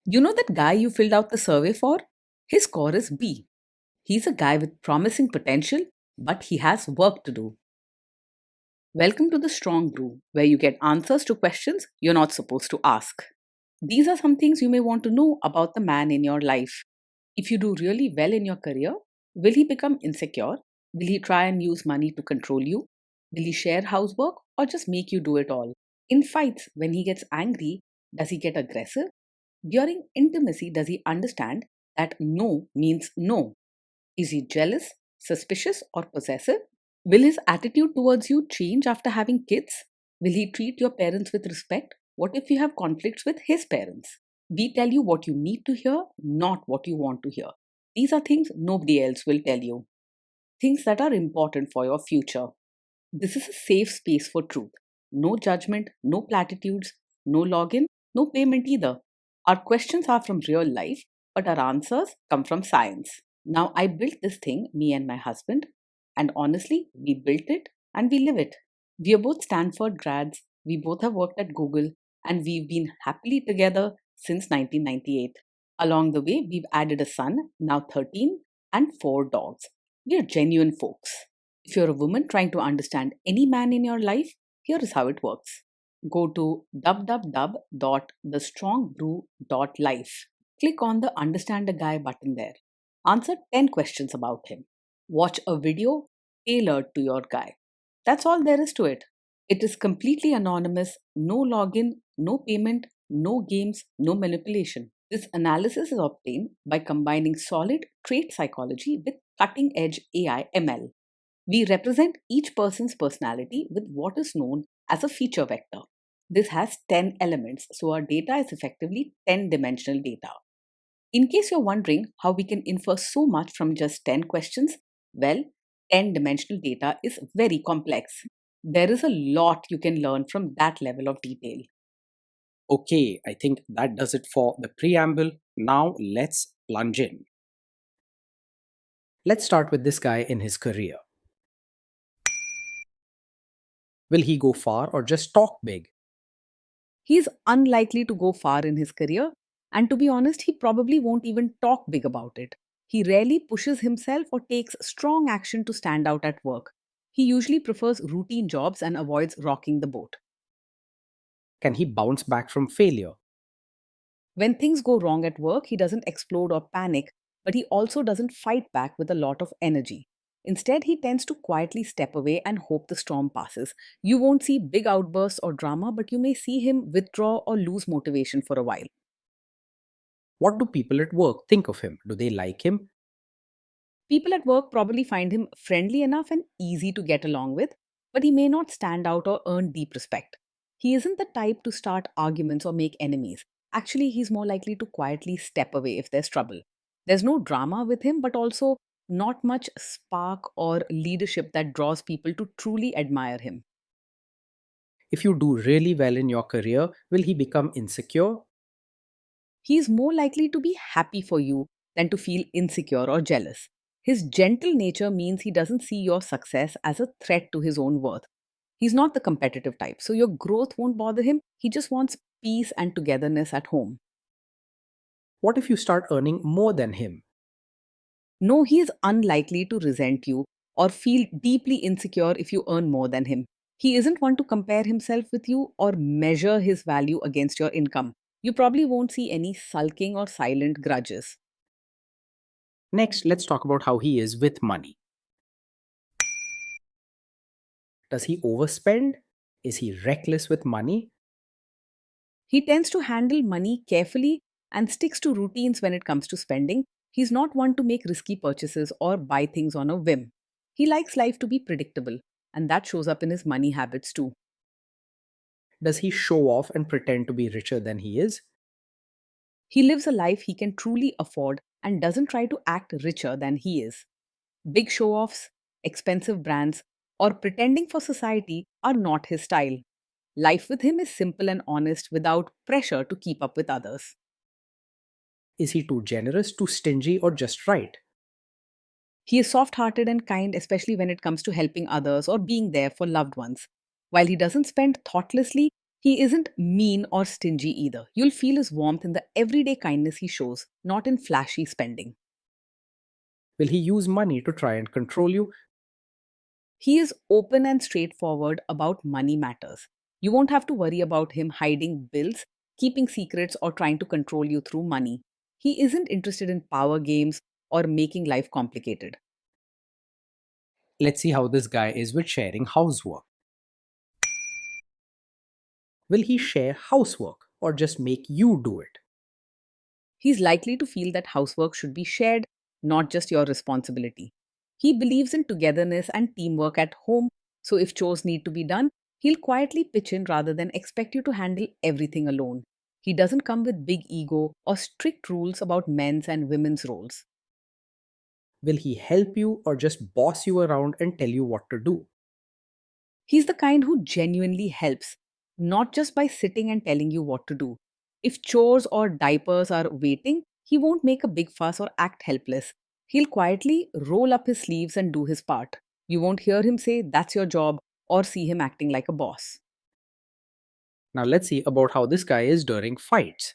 You know that guy you filled out the survey for? His score is B. He's a guy with promising potential, but he has work to do. Welcome to the Strong Brew, where you get answers to questions you're not supposed to ask. These are some things you may want to know about the man in your life. If you do really well in your career, will he become insecure? Will he try and use money to control you? Will he share housework or just make you do it all? In fights, when he gets angry, does he get aggressive? During intimacy, does he understand that no means no? Is he jealous, suspicious, or possessive? Will his attitude towards you change after having kids? Will he treat your parents with respect? What if you have conflicts with his parents? We tell you what you need to hear, not what you want to hear. These are things nobody else will tell you, things that are important for your future. This is a safe space for truth. No judgment, no platitudes, no login, no payment either. Our questions are from real life, but our answers come from science. Now, I built this thing, me and my husband, and honestly, we built it and we live it. We are both Stanford grads, we both have worked at Google, and we've been happily together since 1998. Along the way, we've added a son, now 13, and 4 dogs. We are genuine folks. If you're a woman trying to understand any man in your life, here is how it works. Go to www.thestrongbrew.life. Click on the Understand a Guy button there. Answer 10 questions about him. Watch a video tailored to your guy. That's all there is to it. It is completely anonymous, no login, no payment, no games, no manipulation. This analysis is obtained by combining solid trait psychology with cutting edge AI ML. We represent each person's personality with what is known as a feature vector. This has 10 elements, so our data is effectively 10 dimensional data. In case you're wondering how we can infer so much from just 10 questions, well, 10 dimensional data is very complex. There is a lot you can learn from that level of detail. Okay, I think that does it for the preamble. Now let's plunge in. Let's start with this guy in his career. Will he go far or just talk big? He's unlikely to go far in his career, and to be honest, he probably won't even talk big about it. He rarely pushes himself or takes strong action to stand out at work. He usually prefers routine jobs and avoids rocking the boat. Can he bounce back from failure? When things go wrong at work, he doesn't explode or panic, but he also doesn't fight back with a lot of energy. Instead, he tends to quietly step away and hope the storm passes. You won't see big outbursts or drama, but you may see him withdraw or lose motivation for a while. What do people at work think of him? Do they like him? People at work probably find him friendly enough and easy to get along with, but he may not stand out or earn deep respect. He isn't the type to start arguments or make enemies. Actually, he's more likely to quietly step away if there's trouble. There's no drama with him, but also not much spark or leadership that draws people to truly admire him. If you do really well in your career, will he become insecure? He's more likely to be happy for you than to feel insecure or jealous. His gentle nature means he doesn't see your success as a threat to his own worth. He's not the competitive type, so your growth won't bother him. He just wants peace and togetherness at home. What if you start earning more than him? No, he is unlikely to resent you or feel deeply insecure if you earn more than him. He isn't one to compare himself with you or measure his value against your income. You probably won't see any sulking or silent grudges. Next, let's talk about how he is with money. Does he overspend? Is he reckless with money? He tends to handle money carefully and sticks to routines when it comes to spending. He's not one to make risky purchases or buy things on a whim. He likes life to be predictable, and that shows up in his money habits too. Does he show off and pretend to be richer than he is? He lives a life he can truly afford and doesn't try to act richer than he is. Big show offs, expensive brands, or pretending for society are not his style. Life with him is simple and honest without pressure to keep up with others. Is he too generous, too stingy, or just right? He is soft hearted and kind, especially when it comes to helping others or being there for loved ones. While he doesn't spend thoughtlessly, He isn't mean or stingy either. You'll feel his warmth in the everyday kindness he shows, not in flashy spending. Will he use money to try and control you? He is open and straightforward about money matters. You won't have to worry about him hiding bills, keeping secrets, or trying to control you through money. He isn't interested in power games or making life complicated. Let's see how this guy is with sharing housework. Will he share housework or just make you do it? He's likely to feel that housework should be shared, not just your responsibility. He believes in togetherness and teamwork at home, so if chores need to be done, he'll quietly pitch in rather than expect you to handle everything alone. He doesn't come with big ego or strict rules about men's and women's roles. Will he help you or just boss you around and tell you what to do? He's the kind who genuinely helps, not just by sitting and telling you what to do. If chores or diapers are waiting, he won't make a big fuss or act helpless. He'll quietly roll up his sleeves and do his part. You won't hear him say, "That's your job," or see him acting like a boss. Now let's see about how this guy is during fights.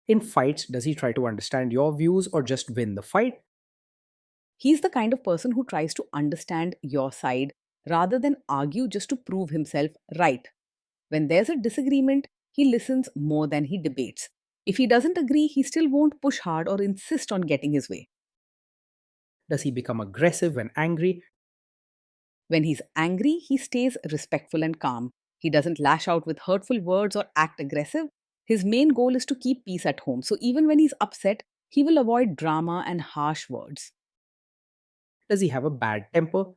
In fights, does he try to understand your views or just win the fight? He's the kind of person who tries to understand your side rather than argue just to prove himself right. When there's a disagreement, he listens more than he debates. If he doesn't agree, he still won't push hard or insist on getting his way. Does he become aggressive when angry? When he's angry, he stays respectful and calm. He doesn't lash out with hurtful words or act aggressive. His main goal is to keep peace at home. So even when he's upset, he will avoid drama and harsh words. Does he have a bad temper?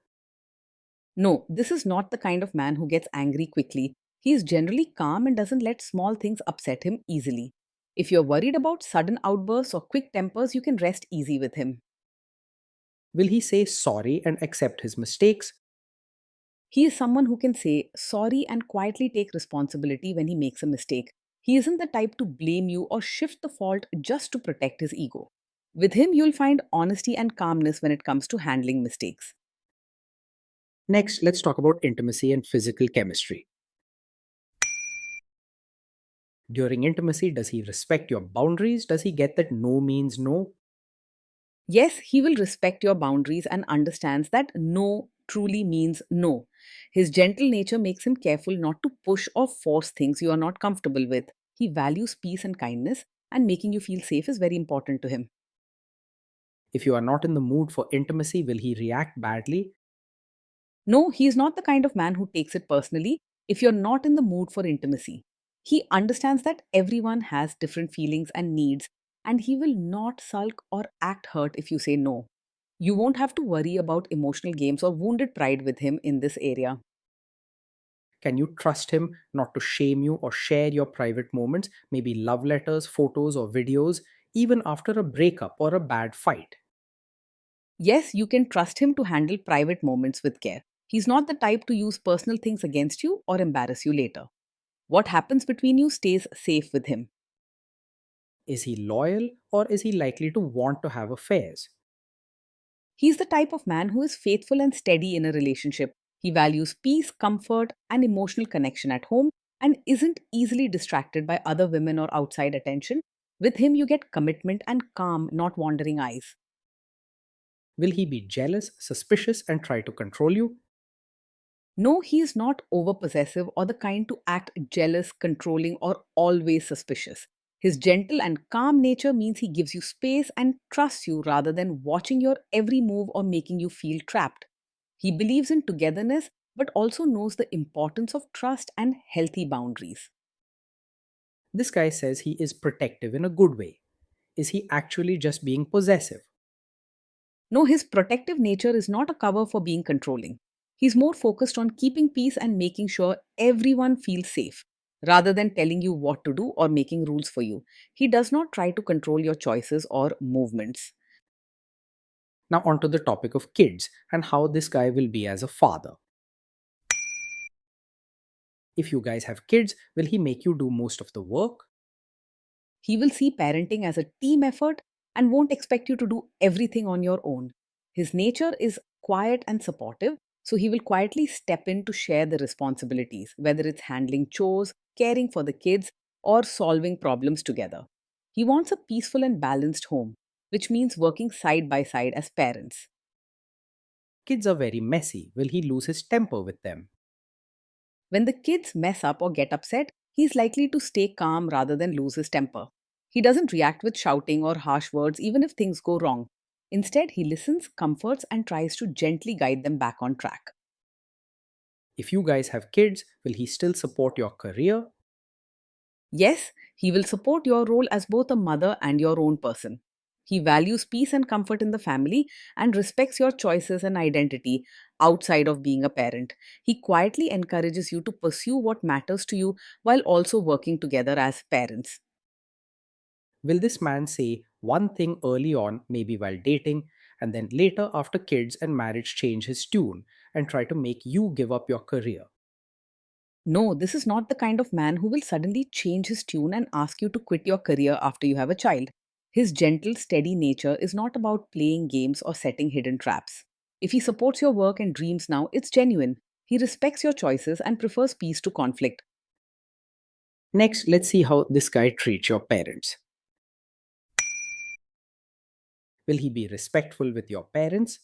No, this is not the kind of man who gets angry quickly. He is generally calm and doesn't let small things upset him easily. If you're worried about sudden outbursts or quick tempers, you can rest easy with him. Will he say sorry and accept his mistakes? He is someone who can say sorry and quietly take responsibility when he makes a mistake. He isn't the type to blame you or shift the fault just to protect his ego. With him, you'll find honesty and calmness when it comes to handling mistakes. Next, let's talk about intimacy and physical chemistry. During intimacy, does he respect your boundaries? Does he get that no means no? Yes, he will respect your boundaries and understands that no truly means no. His gentle nature makes him careful not to push or force things you are not comfortable with. He values peace and kindness, and making you feel safe is very important to him. If you are not in the mood for intimacy, will he react badly? No, he is not the kind of man who takes it personally if you're not in the mood for intimacy. He understands that everyone has different feelings and needs, and he will not sulk or act hurt if you say no. You won't have to worry about emotional games or wounded pride with him in this area. Can you trust him not to shame you or share your private moments, maybe love letters, photos, or videos, even after a breakup or a bad fight? Yes, you can trust him to handle private moments with care. He's not the type to use personal things against you or embarrass you later. What happens between you stays safe with him. Is he loyal or is he likely to want to have affairs? He's the type of man who is faithful and steady in a relationship. He values peace, comfort, and emotional connection at home and isn't easily distracted by other women or outside attention. With him, you get commitment and calm, not wandering eyes. Will he be jealous, suspicious, and try to control you? No, he is not over possessive or the kind to act jealous, controlling, or always suspicious. His gentle and calm nature means he gives you space and trusts you rather than watching your every move or making you feel trapped. He believes in togetherness but also knows the importance of trust and healthy boundaries. This guy says he is protective in a good way. Is he actually just being possessive? No, his protective nature is not a cover for being controlling. He's more focused on keeping peace and making sure everyone feels safe, rather than telling you what to do or making rules for you. He does not try to control your choices or movements. Now, on to the topic of kids and how this guy will be as a father. If you guys have kids, will he make you do most of the work? He will see parenting as a team effort and won't expect you to do everything on your own. His nature is quiet and supportive, So he will quietly step in to share the responsibilities, whether it's handling chores, caring for the kids, or solving problems together. He wants a peaceful and balanced home, which means working side by side as parents. Kids are very messy. Will he lose his temper with them? When the kids mess up or get upset, he's likely to stay calm rather than lose his temper. He doesn't react with shouting or harsh words even if things go wrong. Instead, he listens, comforts, and tries to gently guide them back on track. If you guys have kids, will he still support your career? Yes, he will support your role as both a mother and your own person. He values peace and comfort in the family and respects your choices and identity outside of being a parent. He quietly encourages you to pursue what matters to you while also working together as parents. Will this man say one thing early on, maybe while dating, and then later after kids and marriage change his tune and try to make you give up your career? No, this is not the kind of man who will suddenly change his tune and ask you to quit your career after you have a child. His gentle, steady nature is not about playing games or setting hidden traps. If he supports your work and dreams now, it's genuine. He respects your choices and prefers peace to conflict. Next, let's see how this guy treats your parents. Will he be respectful with your parents?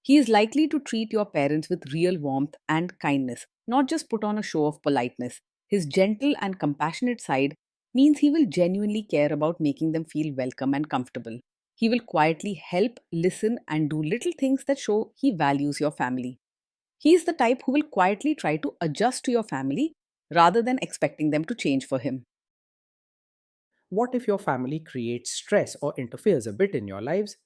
He is likely to treat your parents with real warmth and kindness, not just put on a show of politeness. His gentle and compassionate side means he will genuinely care about making them feel welcome and comfortable. He will quietly help, listen, and do little things that show he values your family. He is the type who will quietly try to adjust to your family rather than expecting them to change for him. What if your family creates stress or interferes a bit in your lives?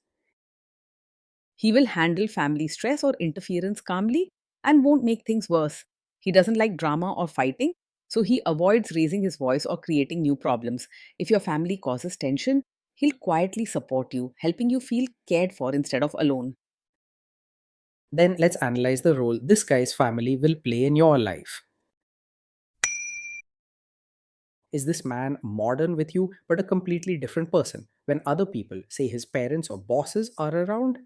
He will handle family stress or interference calmly and won't make things worse. He doesn't like drama or fighting, so he avoids raising his voice or creating new problems. If your family causes tension, he'll quietly support you, helping you feel cared for instead of alone. Then let's analyze the role this guy's family will play in your life. Is this man modern with you but a completely different person when other people, say his parents or bosses, are around?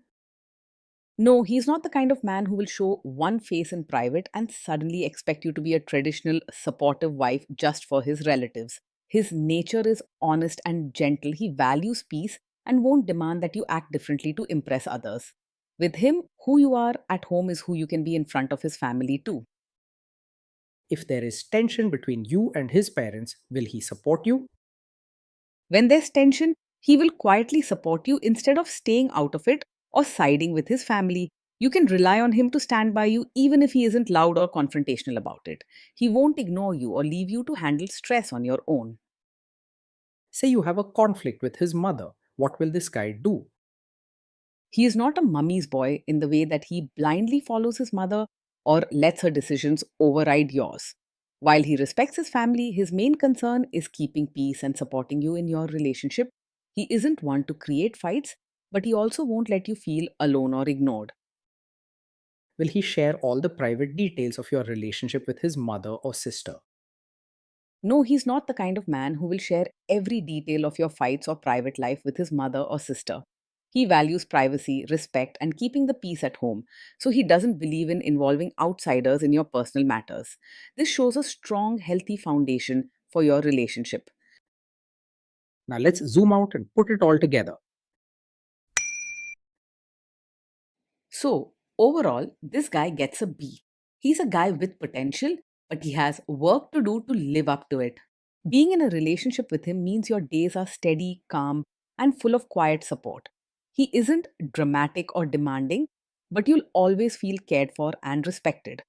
No, he's not the kind of man who will show one face in private and suddenly expect you to be a traditional, supportive wife just for his relatives. His nature is honest and gentle. He values peace and won't demand that you act differently to impress others. With him, who you are at home is who you can be in front of his family too. If there is tension between you and his parents, will he support you? When there's tension, he will quietly support you instead of staying out of it or siding with his family. You can rely on him to stand by you even if he isn't loud or confrontational about it. He won't ignore you or leave you to handle stress on your own. Say you have a conflict with his mother. What will this guy do? He is not a mummy's boy in the way that he blindly follows his mother or lets her decisions override yours. While he respects his family, his main concern is keeping peace and supporting you in your relationship. He isn't one to create fights, but he also won't let you feel alone or ignored. Will he share all the private details of your relationship with his mother or sister? No, he's not the kind of man who will share every detail of your fights or private life with his mother or sister. He values privacy, respect, and keeping the peace at home, so he doesn't believe in involving outsiders in your personal matters. This shows a strong, healthy foundation for your relationship. Now let's zoom out and put it all together. So, overall, this guy gets a B. He's a guy with potential, but he has work to do to live up to it. Being in a relationship with him means your days are steady, calm, and full of quiet support. He isn't dramatic or demanding, but you'll always feel cared for and respected.